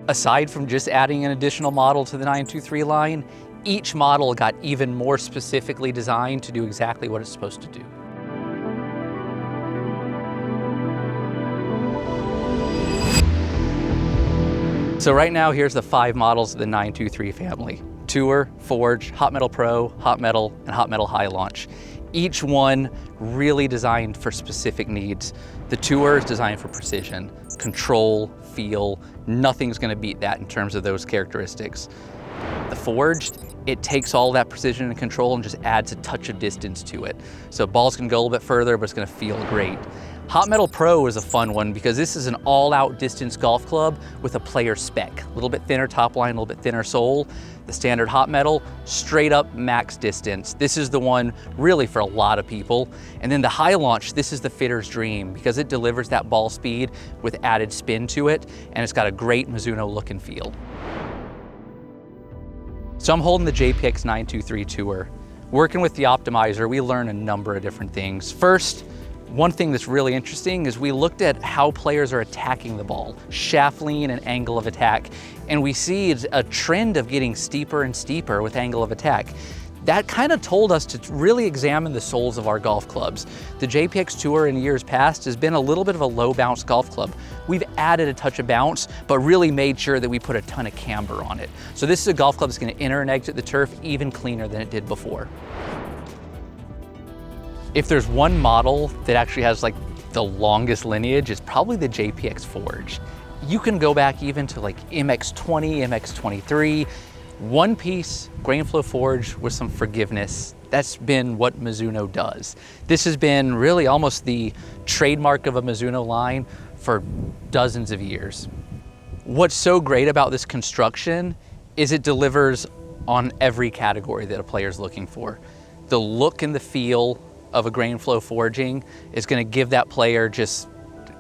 Aside from just adding an additional model to the 923 line, each model got even more specifically designed to do exactly what it's supposed to do. So right now, here's the 5 models of the 923 family: Tour, Forge, Hot Metal Pro, Hot Metal, and Hot Metal High Launch. Each one really designed for specific needs. The Tour is designed for precision, control, feel. Nothing's gonna beat that in terms of those characteristics. The Forged, it takes all that precision and control and just adds a touch of distance to it. So balls can go a little bit further, but it's gonna feel great. Hot Metal Pro is a fun one because this is an all-out distance golf club with a player spec. A little bit thinner top line, a little bit thinner sole. The standard Hot Metal, straight up max distance. This is the one really for a lot of people. And then the High Launch, this is the fitter's dream because it delivers that ball speed with added spin to it, and it's got a great Mizuno look and feel. So I'm holding the JPX 923 Tour. Working with the optimizer, we learn a number of different things. First, one thing that's really interesting is we looked at how players are attacking the ball, shaft lean and angle of attack, and we see a trend of getting steeper and steeper with angle of attack. That kind of told us to really examine the soles of our golf clubs. The JPX Tour in years past has been a little bit of a low bounce golf club. We've added a touch of bounce, but really made sure that we put a ton of camber on it. So this is a golf club that's gonna enter and exit the turf even cleaner than it did before. If there's one model that actually has like the longest lineage, it's probably the JPX Forge. You can go back even to like MX20, MX23, one piece grain flow forge with some forgiveness. That's been what Mizuno does. This has been really almost the trademark of a Mizuno line for dozens of years. What's so great about this construction is it delivers on every category that a player's looking for. The look and the feel of a grain flow forging is gonna give that player just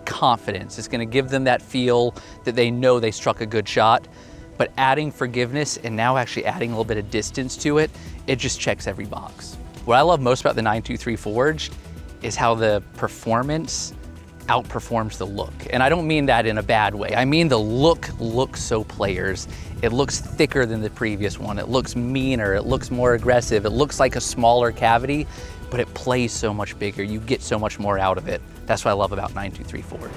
confidence. It's gonna give them that feel that they know they struck a good shot. But adding forgiveness and now actually adding a little bit of distance to it, it just checks every box. What I love most about the 923 Forge is how the performance outperforms the look. And I don't mean that in a bad way. I mean the look looks so players. It looks thicker than the previous one. It looks meaner, it looks more aggressive. It looks like a smaller cavity, but it plays so much bigger. You get so much more out of it. That's what I love about 923 Forge.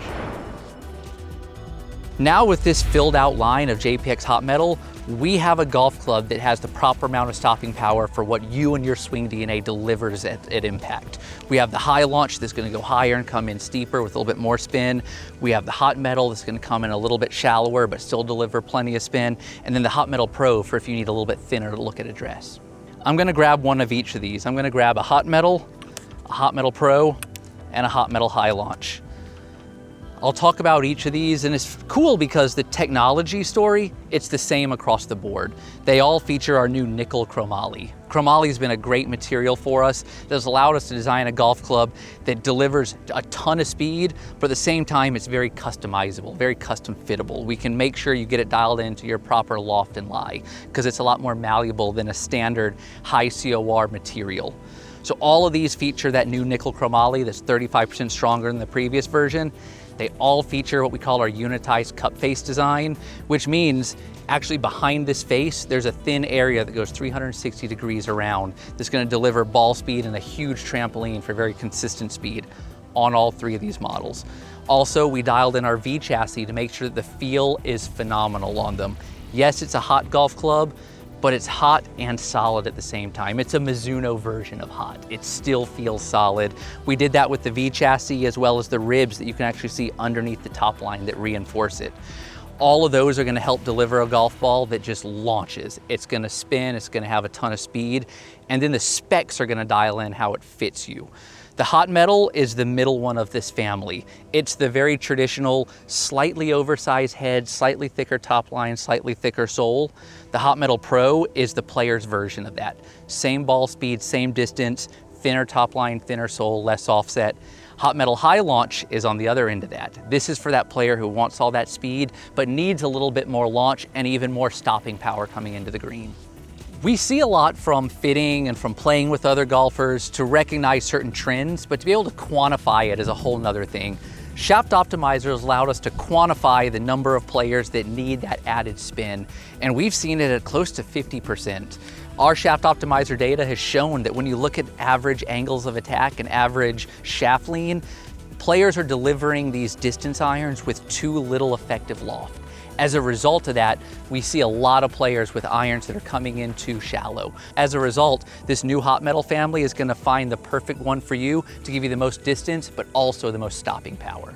Now with this filled out line of JPX Hot Metal, we have a golf club that has the proper amount of stopping power for what you and your swing DNA delivers at impact. We have the High Launch that's gonna go higher and come in steeper with a little bit more spin. We have the Hot Metal that's gonna come in a little bit shallower but still deliver plenty of spin. And then the Hot Metal Pro for if you need a little bit thinner look at address. I'm gonna grab one of each of these. I'm gonna grab a Hot Metal Pro, and a Hot Metal High Launch. I'll talk about each of these, and it's cool because the technology story, it's the same across the board. They all feature our new Nickel Chromoly. Chromoly has been a great material for us that has allowed us to design a golf club that delivers a ton of speed, but at the same time, it's very customizable, very custom fittable. We can make sure you get it dialed into your proper loft and lie, because it's a lot more malleable than a standard high COR material. So all of these feature that new Nickel Chromoly that's 35% stronger than the previous version. They all feature what we call our unitized cup face design, which means actually behind this face, there's a thin area that goes 360 degrees around that's gonna deliver ball speed and a huge trampoline for very consistent speed on all 3 of these models. Also, we dialed in our V chassis to make sure that the feel is phenomenal on them. Yes, it's a hot golf club, but it's hot and solid at the same time. It's a Mizuno version of hot. It still feels solid. We did that with the V chassis as well as the ribs that you can actually see underneath the top line that reinforce it. All of those are gonna help deliver a golf ball that just launches. It's gonna spin, it's gonna have a ton of speed, and then the specs are gonna dial in how it fits you. The Hot Metal is the middle one of this family. It's the very traditional, slightly oversized head, slightly thicker top line, slightly thicker sole. The Hot Metal Pro is the player's version of that. Same ball speed, same distance, thinner top line, thinner sole, less offset. Hot Metal High Launch is on the other end of that. This is for that player who wants all that speed, but needs a little bit more launch and even more stopping power coming into the green. We see a lot from fitting and from playing with other golfers to recognize certain trends, but to be able to quantify it is a whole nother thing. Shaft optimizers allowed us to quantify the number of players that need that added spin, and we've seen it at close to 50%. Our shaft optimizer data has shown that when you look at average angles of attack and average shaft lean, players are delivering these distance irons with too little effective loft. As a result of that, we see a lot of players with irons that are coming in too shallow. As a result, this new hot metal family is going to find the perfect one for you to give you the most distance, but also the most stopping power.